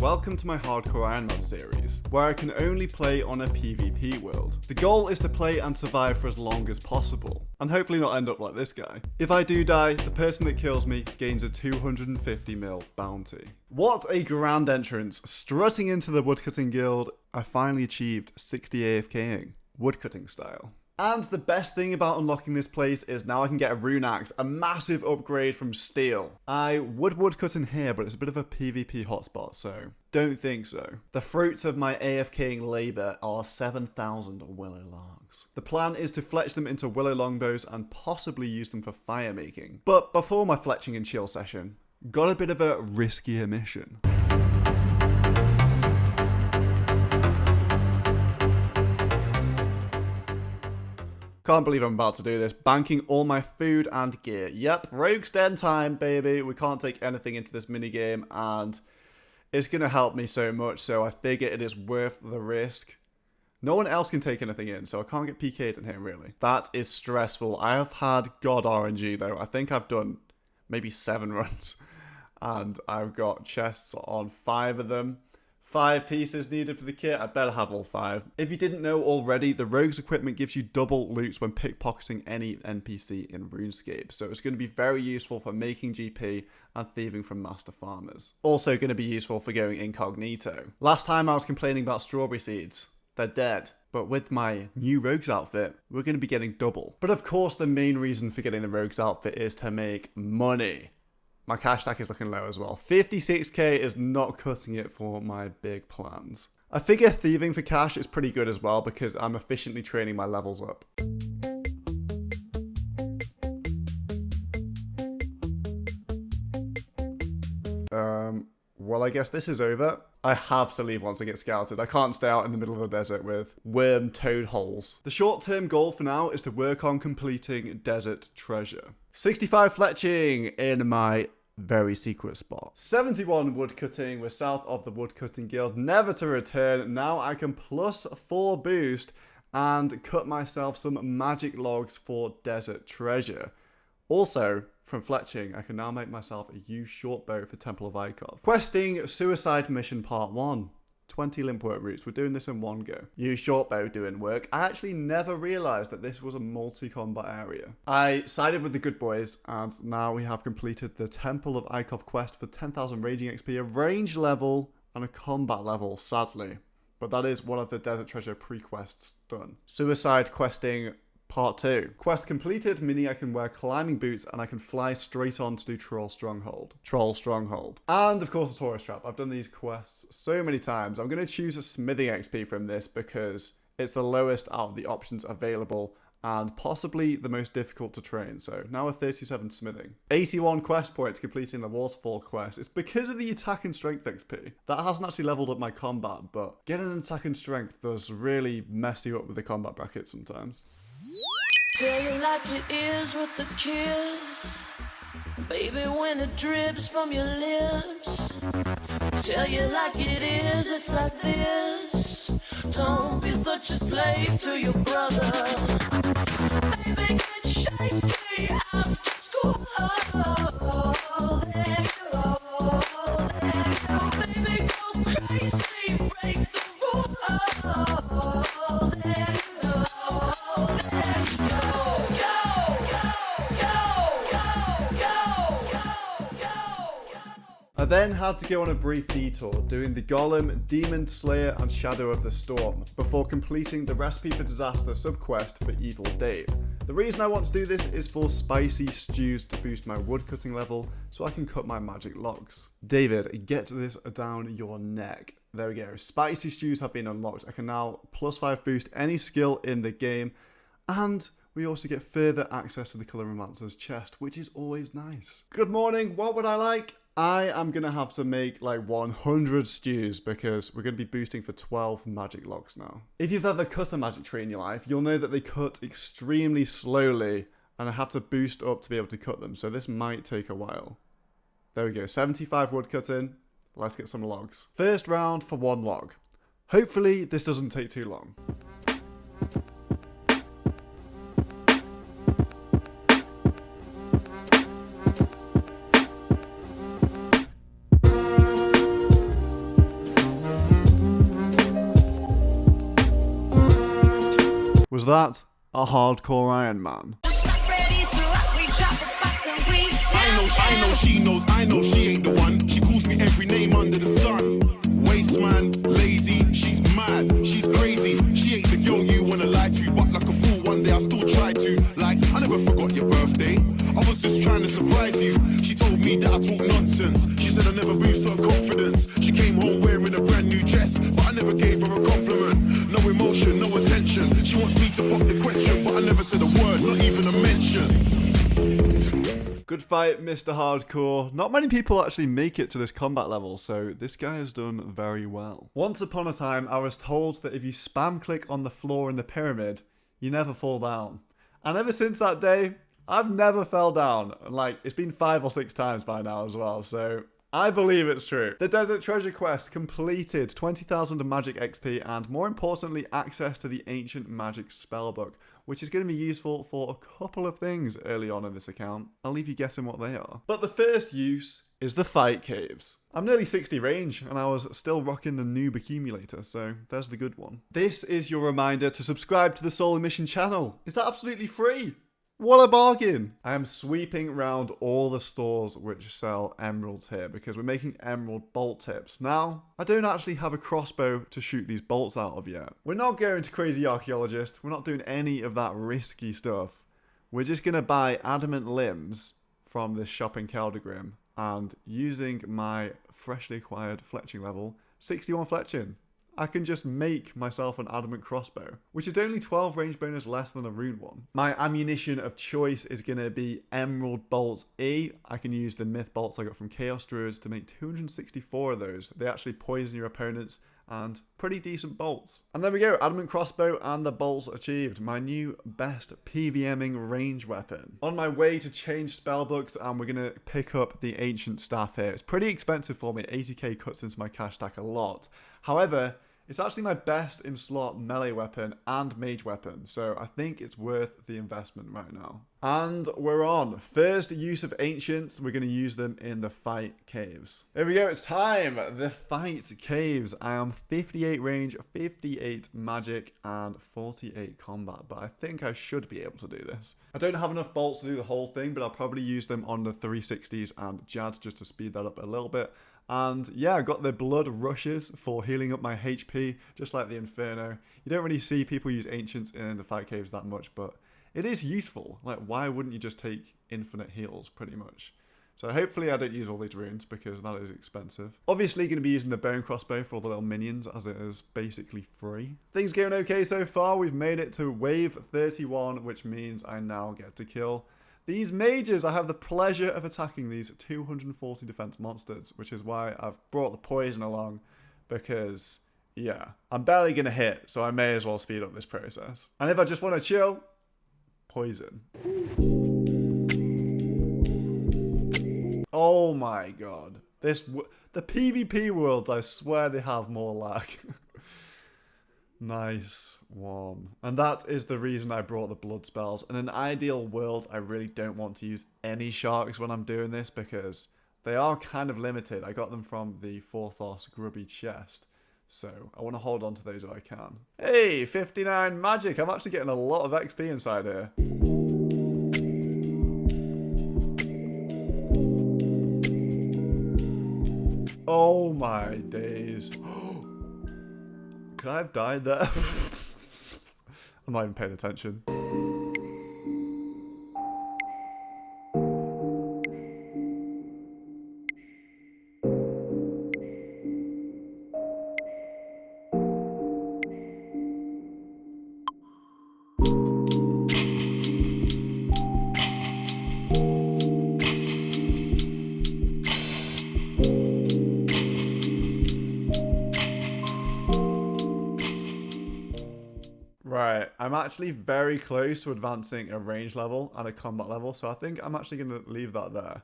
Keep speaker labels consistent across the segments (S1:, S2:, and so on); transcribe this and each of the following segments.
S1: welcome to my Hardcore Iron Mod series, where I can only play on a PvP world. The goal is to play and survive for as long as possible, and hopefully not end up like this guy. If I do die, the person that kills me gains a 250 mil bounty. What a grand entrance, strutting into the woodcutting guild. I finally achieved 60 AFKing, woodcutting style. And the best thing about unlocking this place is now I can get a rune axe, a massive upgrade from steel. I would woodcut in here, but it's a bit of a PvP hotspot, so don't think so. The fruits of my AFKing labour are 7,000 willow logs. The plan is to fletch them into willow longbows and possibly use them for fire making. But before my fletching and chill session, got a bit of a riskier mission. Can't believe I'm about to do this. Banking all my food and gear. Yep, Rogue's Den time, baby. We can't take anything into this minigame, and it's going to help me so much, so I figure it is worth the risk. No one else can take anything in, so I can't get PK'd in here, really. That is stressful. I have had God RNG, though. I think I've done maybe 7 runs, and I've got chests on 5 of them. 5 pieces needed for the kit. I better have all 5. If you didn't know already, the Rogue's equipment gives you double loot when pickpocketing any NPC in RuneScape, so it's going to be very useful for making GP and thieving from master farmers. Also going to be useful for going incognito. Last time I was complaining about strawberry seeds. They're dead. But with my new Rogue's outfit, we're going to be getting double. But of course, the main reason for getting the Rogue's outfit is to make money. My cash stack is looking low as well. 56k is not cutting it for my big plans. I figure thieving for cash is pretty good as well because I'm efficiently training my levels up. Well, I guess this is over. I have to leave once I get scouted. I can't stay out in the middle of the desert with worm toad holes. The short-term goal for now is to work on completing desert treasure. 65 fletching in my very secret spot. 71 woodcutting. We're south of the woodcutting guild. Never to return. Now I can +4 boost and cut myself some magic logs for desert treasure. Also, from fletching, I can now make myself a used short bow for Temple of Ikov. Questing Suicide Mission Part 1. 20 limpwork routes. We're doing this in one go. Used short bow doing work. I actually never realised that this was a multi-combat area. I sided with the good boys, and now we have completed the Temple of Ikov quest for 10,000 Raging XP, a range level, and a combat level, sadly. But that is one of the Desert Treasure pre-quests done. Suicide questing Part 2. Quest completed, meaning I can wear climbing boots and I can fly straight on to do Troll Stronghold. Troll Stronghold. And of course the Tourist Trap. I've done these quests so many times. I'm going to choose a smithing XP from this because it's the lowest out of the options available and possibly the most difficult to train. So now a 37 smithing. 81 quest points completing the Waterfall quest. It's because of the attack and strength XP. That hasn't actually leveled up my combat, but getting an attack and strength does really mess you up with the combat bracket sometimes.
S2: Tell you like it is with a kiss, baby, when it drips from your lips. Tell you like it is, it's like this. Don't be such a slave to your brother. Baby, get shaky after school. There you go, there you go. Baby, go crazy, break the rules. There you go.
S1: I then had to go on a brief detour, doing the Golem, Demon Slayer and Shadow of the Storm, before completing the Recipe for Disaster subquest for Evil Dave. The reason I want to do this is for spicy stews to boost my woodcutting level so I can cut my magic logs. David, get this down your neck. There we go. Spicy stews have been unlocked. I can now +5 boost any skill in the game, and we also get further access to the Coloromancer's chest, which is always nice. Good morning, what would I like? I am going to have to make like 100 stews because we're going to be boosting for 12 magic logs now. If you've ever cut a magic tree in your life, you'll know that they cut extremely slowly and I have to boost up to be able to cut them, so this might take a while. There we go, 75 wood cutting. Let's get some logs. First round for 1 log. Hopefully this doesn't take too long. Was that a hardcore Iron Man?
S3: I know she ain't the one. She calls me every name under the sun. Waste man, lazy, she's mad, she's crazy. She ain't the girl you wanna lie to, but like a fool one day I still try to. Like, I never forgot your birthday, I was just trying to surprise you. She told me that I talk nonsense, she said I never boost her confidence. She came home wearing a brand new dress, but I never gave her a compliment. No emotion, no attention, she wants me to pop the question, but I never said a word, not even a mention.
S1: Good fight, Mr. Hardcore. Not many people actually make it to this combat level, so this guy has done very well. Once upon a time, I was told that if you spam click on the floor in the pyramid, you never fall down. And ever since that day, I've never fell down. Like, it's been 5 or 6 times by now as well, so I believe it's true. The Desert Treasure Quest completed, 20,000 magic XP, and more importantly, access to the Ancient Magic Spellbook, which is going to be useful for a couple of things early on in this account. I'll leave you guessing what they are. But the first use is the Fight Caves. I'm nearly 60 range, and I was still rocking the noob accumulator, so there's the good one. This is your reminder to subscribe to the Soul Emission channel. It's absolutely free. What a bargain! I am sweeping around all the stores which sell emeralds here because we're making emerald bolt tips. Now, I don't actually have a crossbow to shoot these bolts out of yet. We're not going to Crazy Archaeologist. We're not doing any of that risky stuff. We're just going to buy adamant limbs from this shop in Keldegrim and using my freshly acquired fletching level, 61 fletching, I can just make myself an adamant crossbow, which is only 12 range bonus less than a rune one. My ammunition of choice is going to be Emerald Bolts E. I can use the Myth Bolts I got from Chaos Druids to make 264 of those. They actually poison your opponents, and pretty decent bolts. And there we go, adamant crossbow and the bolts achieved. My new best PVMing range weapon. On my way to change spellbooks, and we're going to pick up the ancient staff here. It's pretty expensive for me, 80k cuts into my cash stack a lot. However, it's actually my best in slot melee weapon and mage weapon, so I think it's worth the investment right now. And we're on. First use of ancients, we're going to use them in the Fight Caves. Here we go, it's time! The Fight Caves. I am 58 range, 58 magic, and 48 combat, but I think I should be able to do this. I don't have enough bolts to do the whole thing, but I'll probably use them on the 360s and Jad just to speed that up a little bit. And yeah, I got the blood rushes for healing up my HP, just like the Inferno. You don't really see people use ancients in the Fight Caves that much, but it is useful. Like, why wouldn't you just take infinite heals, pretty much? So hopefully I don't use all these runes, because that is expensive. Obviously going to be using the bone crossbow for all the little minions, as it is basically free. Things going okay so far. We've made it to wave 31, which means I now get to kill these mages. I have the pleasure of attacking these 240 defense monsters, which is why I've brought the poison along, because, yeah, I'm barely going to hit, so I may as well speed up this process. And if I just want to chill, poison. Oh my god. The PvP worlds, I swear they have more lag. Nice one. And that is the reason I brought the blood spells. In an ideal world, I really don't want to use any sharks when I'm doing this, because they are kind of limited. I got them from the Forthos grubby chest, so I want to hold on to those if I can. Hey, 59 magic. I'm actually getting a lot of XP inside here. Oh my days. Could I have died there? I'm not even paying attention. Right, I'm actually very close to advancing a range level and a combat level, so I think I'm actually going to leave that there.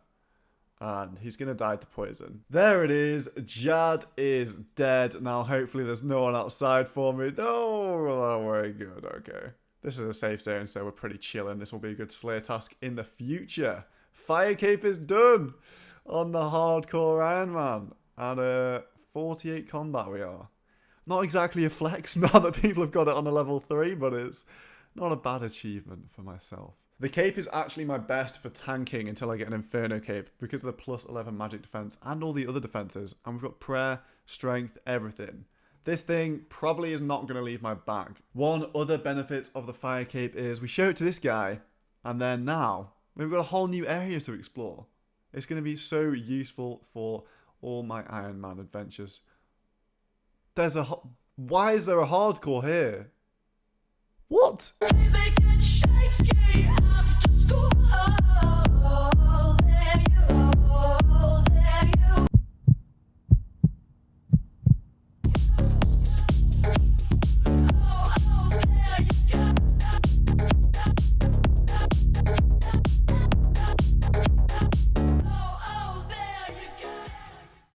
S1: And he's going to die to poison. There it is. Jad is dead. Now, hopefully there's no one outside for me. Oh, very good. Okay. This is a safe zone, so we're pretty chilling. This will be a good Slayer task in the future. Fire Cape is done on the hardcore Iron Man. And 48 combat we are. Not exactly a flex now that people have got it on a level 3, but it's Not a bad achievement for myself. The cape is actually my best for tanking until I get an Inferno cape because of the plus 11 magic defense and all the other defenses. And we've got prayer, strength, everything. This thing probably is not going to leave my bag. One other benefit of the fire cape is we show it to this guy, and then now we've got a whole new area to explore. It's going to be so useful for all my Iron Man adventures. Why is there a hardcore here? What?
S2: Baby, get shaky after school.